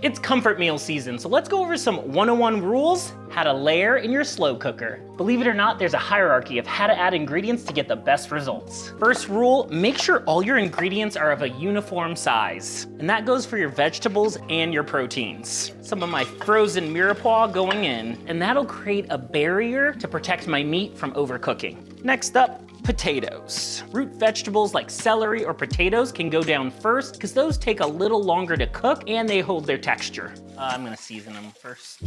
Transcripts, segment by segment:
It's comfort meal season, so let's go over some 101 rules, how to layer in your slow cooker. Believe it or not, there's a hierarchy of how to add ingredients to get the best results. First rule, make sure all your ingredients are of a uniform size. And that goes for your vegetables and your proteins. Some of my frozen mirepoix going in, and that'll create a barrier to protect my meat from overcooking. Next up, potatoes. Root vegetables like celery or potatoes can go down first because those take a little longer to cook and they hold their texture. I'm gonna season them first.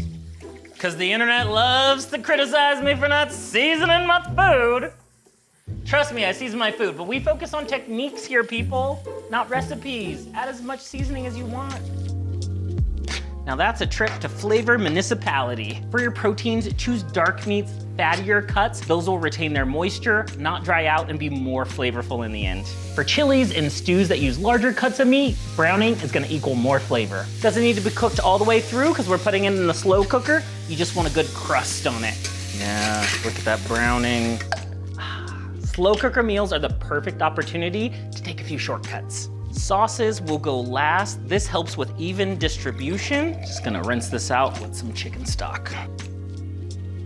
Because the internet loves to criticize me for not seasoning my food. Trust me, I season my food, but we focus on techniques here, people, not recipes. Add as much seasoning as you want. Now that's a trick to flavor municipality. For your proteins, choose dark meats, fattier cuts. Those will retain their moisture, not dry out, and be more flavorful in the end. For chilies and stews that use larger cuts of meat, browning is gonna equal more flavor. Doesn't need to be cooked all the way through because we're putting it in the slow cooker. You just want a good crust on it. Yeah, look at that browning. Slow cooker meals are the perfect opportunity to take a few shortcuts. Sauces will go last. This helps with even distribution. Just gonna rinse this out with some chicken stock.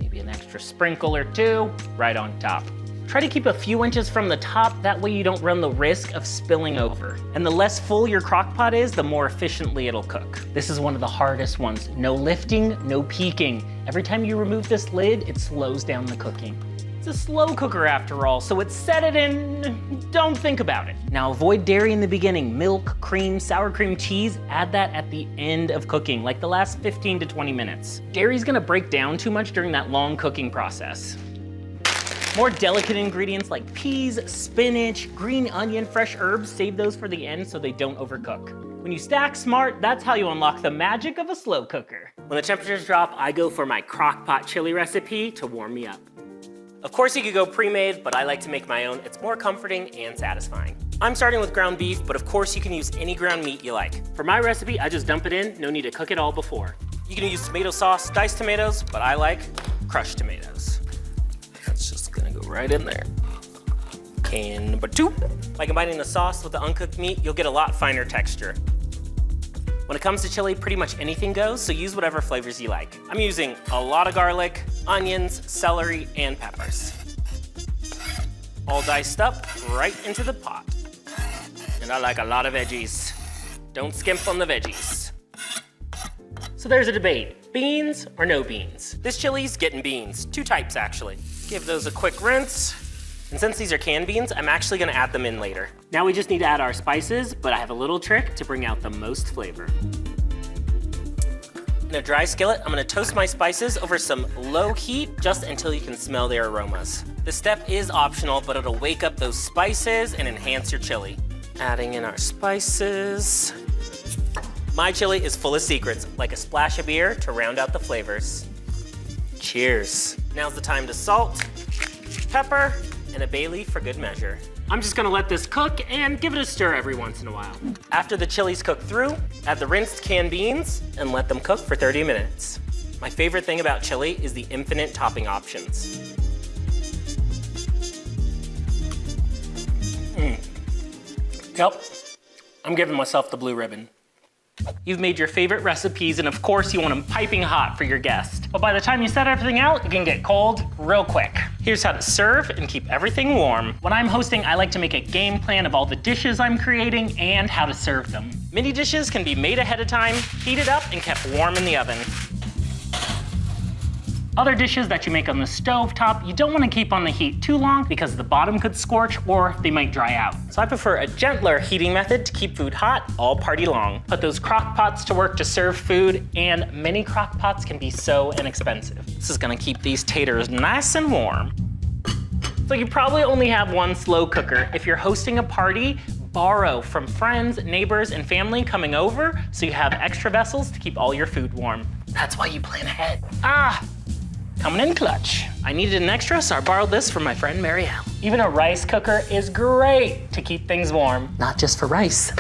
Maybe an extra sprinkle or two right on top. Try to keep a few inches from the top, that way you don't run the risk of spilling over. And the less full your crock pot is, the more efficiently it'll cook. This is one of the hardest ones. No lifting, no peeking. Every time you remove this lid, it slows down the cooking. It's a slow cooker after all, so it's set it in, don't think about it. Now avoid dairy in the beginning. Milk, cream, sour cream, cheese, add that at the end of cooking, like the last 15 to 20 minutes. Dairy's gonna break down too much during that long cooking process. More delicate ingredients like peas, spinach, green onion, fresh herbs, save those for the end so they don't overcook. When you stack smart, that's how you unlock the magic of a slow cooker. When the temperatures drop, I go for my crock pot chili recipe to warm me up. Of course you could go pre-made, but I like to make my own. It's more comforting and satisfying. I'm starting with ground beef, but of course you can use any ground meat you like. For my recipe, I just dump it in, no need to cook it all before. You can use tomato sauce, diced tomatoes, but I like crushed tomatoes. That's just gonna go right in there. Can number 2. By combining the sauce with the uncooked meat, you'll get a lot finer texture. When it comes to chili, pretty much anything goes, so use whatever flavors you like. I'm using a lot of garlic, onions, celery, and peppers. All diced up right into the pot. And I like a lot of veggies. Don't skimp on the veggies. So there's a debate, beans or no beans? This chili's getting beans, 2 types actually. Give those a quick rinse. And since these are canned beans, I'm actually gonna add them in later. Now we just need to add our spices, but I have a little trick to bring out the most flavor. In a dry skillet, I'm gonna toast my spices over some low heat just until you can smell their aromas. This step is optional, but it'll wake up those spices and enhance your chili. Adding in our spices. My chili is full of secrets, like a splash of beer to round out the flavors. Cheers. Now's the time to salt, pepper, and a bay leaf for good measure. I'm just gonna let this cook and give it a stir every once in a while. After the chili's cooked through, add the rinsed canned beans and let them cook for 30 minutes. My favorite thing about chili is the infinite topping options. Yep, I'm giving myself the blue ribbon. You've made your favorite recipes, and of course you want them piping hot for your guest. But by the time you set everything out, it can get cold real quick. Here's how to serve and keep everything warm. When I'm hosting, I like to make a game plan of all the dishes I'm creating and how to serve them. Mini dishes can be made ahead of time, heated up, and kept warm in the oven. Other dishes that you make on the stove top, you don't want to keep on the heat too long because the bottom could scorch or they might dry out. So I prefer a gentler heating method to keep food hot all party long. Put those crock pots to work to serve food, and many crock pots can be so inexpensive. This is gonna keep these taters nice and warm. So you probably only have one slow cooker. If you're hosting a party, borrow from friends, neighbors, and family coming over so you have extra vessels to keep all your food warm. That's why you plan ahead. Coming in clutch. I needed an extra, so I borrowed this from my friend Marielle. Even a rice cooker is great to keep things warm. Not just for rice.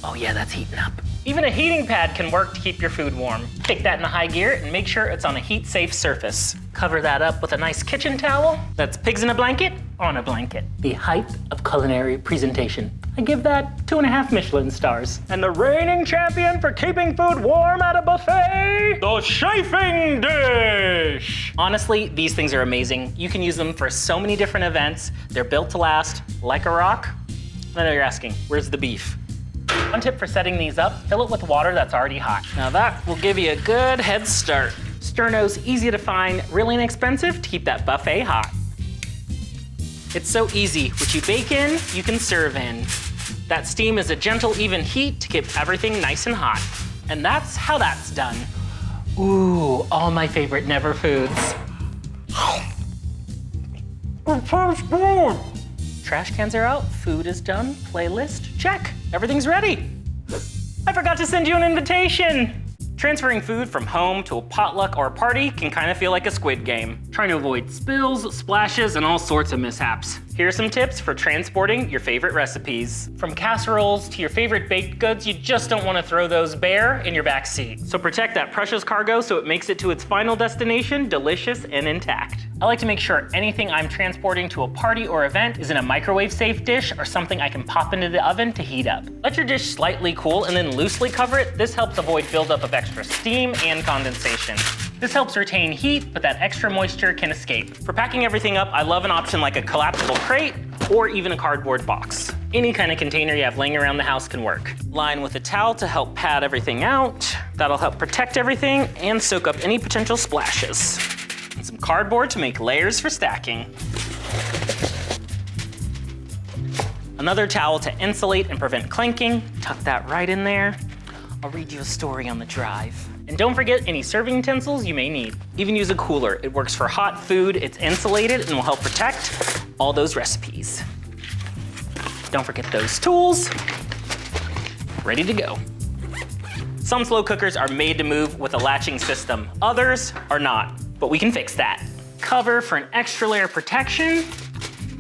Oh yeah, that's heating up. Even a heating pad can work to keep your food warm. Take that in high gear and make sure it's on a heat-safe surface. Cover that up with a nice kitchen towel. That's pigs in a blanket on a blanket. The height of culinary presentation. I give that 2.5 Michelin stars. And the reigning champion for keeping food warm at a buffet, the chafing dish. Honestly, these things are amazing. You can use them for so many different events. They're built to last like a rock. I know you're asking, where's the beef? One tip for setting these up, fill it with water that's already hot. Now that will give you a good head start. Sterno's easy to find, really inexpensive to keep that buffet hot. It's so easy. What you bake in, you can serve in. That steam is a gentle, even heat to keep everything nice and hot. And that's how that's done. Ooh, all my favorite Never foods. It tastes good. Trash cans are out, food is done, playlist, check. Everything's ready. I forgot to send you an invitation. Transferring food from home to a potluck or a party can kind of feel like a Squid Game, trying to avoid spills, splashes, and all sorts of mishaps. Here are some tips for transporting your favorite recipes. From casseroles to your favorite baked goods, you just don't want to throw those bare in your back seat. So protect that precious cargo so it makes it to its final destination delicious and intact. I like to make sure anything I'm transporting to a party or event is in a microwave-safe dish or something I can pop into the oven to heat up. Let your dish slightly cool and then loosely cover it. This helps avoid buildup of extra steam and condensation. This helps retain heat, but that extra moisture can escape. For packing everything up, I love an option like a collapsible crate or even a cardboard box. Any kind of container you have laying around the house can work. Line with a towel to help pad everything out. That'll help protect everything and soak up any potential splashes. And some cardboard to make layers for stacking. Another towel to insulate and prevent clinking. Tuck that right in there. I'll read you a story on the drive. And don't forget any serving utensils you may need. Even use a cooler. It works for hot food, it's insulated, and will help protect all those recipes. Don't forget those tools. Ready to go. Some slow cookers are made to move with a latching system. Others are not, but we can fix that. Cover for an extra layer of protection.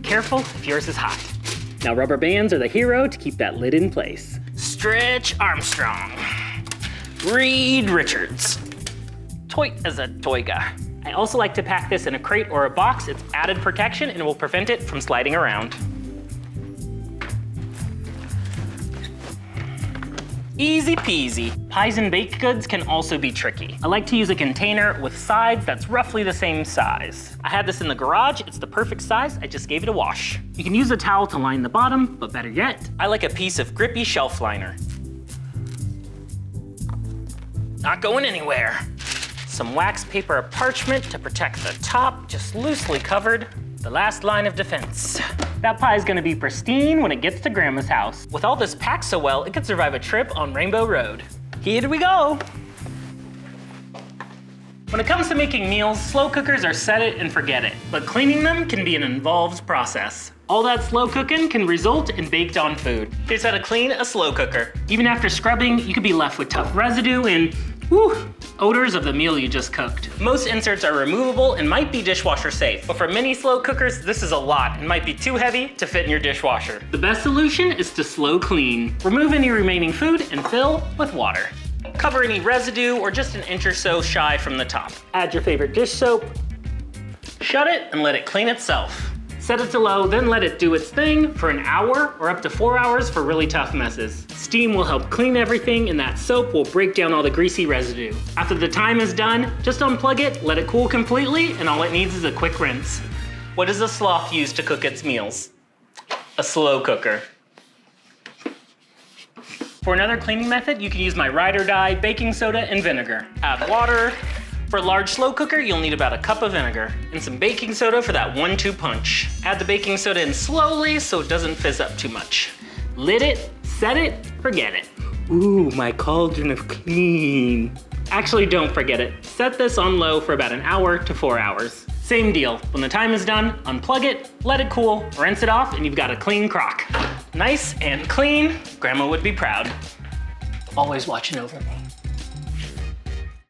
Careful if yours is hot. Now rubber bands are the hero to keep that lid in place. Stretch Armstrong. Reed Richards. Toy as a toy guy. I also like to pack this in a crate or a box. It's added protection and will prevent it from sliding around. Easy peasy. Pies and baked goods can also be tricky. I like to use a container with sides that's roughly the same size. I had this in the garage. It's the perfect size. I just gave it a wash. You can use a towel to line the bottom, but better yet, I like a piece of grippy shelf liner. Not going anywhere. Some wax paper or parchment to protect the top, just loosely covered. The last line of defense. That pie's gonna be pristine when it gets to Grandma's house. With all this packed so well, it could survive a trip on Rainbow Road. Here we go. When it comes to making meals, slow cookers are set it and forget it, but cleaning them can be an involved process. All that slow cooking can result in baked on food. Here's how to clean a slow cooker. Even after scrubbing, you could be left with tough residue and odors of the meal you just cooked. Most inserts are removable and might be dishwasher safe, but for many slow cookers, this is a lot and might be too heavy to fit in your dishwasher. The best solution is to slow clean. Remove any remaining food and fill with water. Cover any residue or just an inch or so shy from the top. Add your favorite dish soap. Shut it and let it clean itself. Set it to low, then let it do its thing for an hour or up to 4 hours for really tough messes. Steam will help clean everything and that soap will break down all the greasy residue. After the time is done, just unplug it, let it cool completely, and all it needs is a quick rinse. What does a sloth use to cook its meals? A slow cooker. For another cleaning method, you can use my ride or die baking soda and vinegar. Add water. For a large slow cooker, you'll need about a cup of vinegar and some baking soda for that 1-2 punch. Add the baking soda in slowly so it doesn't fizz up too much. Lid it, set it, forget it. Ooh, my cauldron of clean. Actually, don't forget it. Set this on low for about an hour to 4 hours. Same deal, when the time is done, unplug it, let it cool, rinse it off, and you've got a clean crock. Nice and clean, Grandma would be proud. Always watching over me.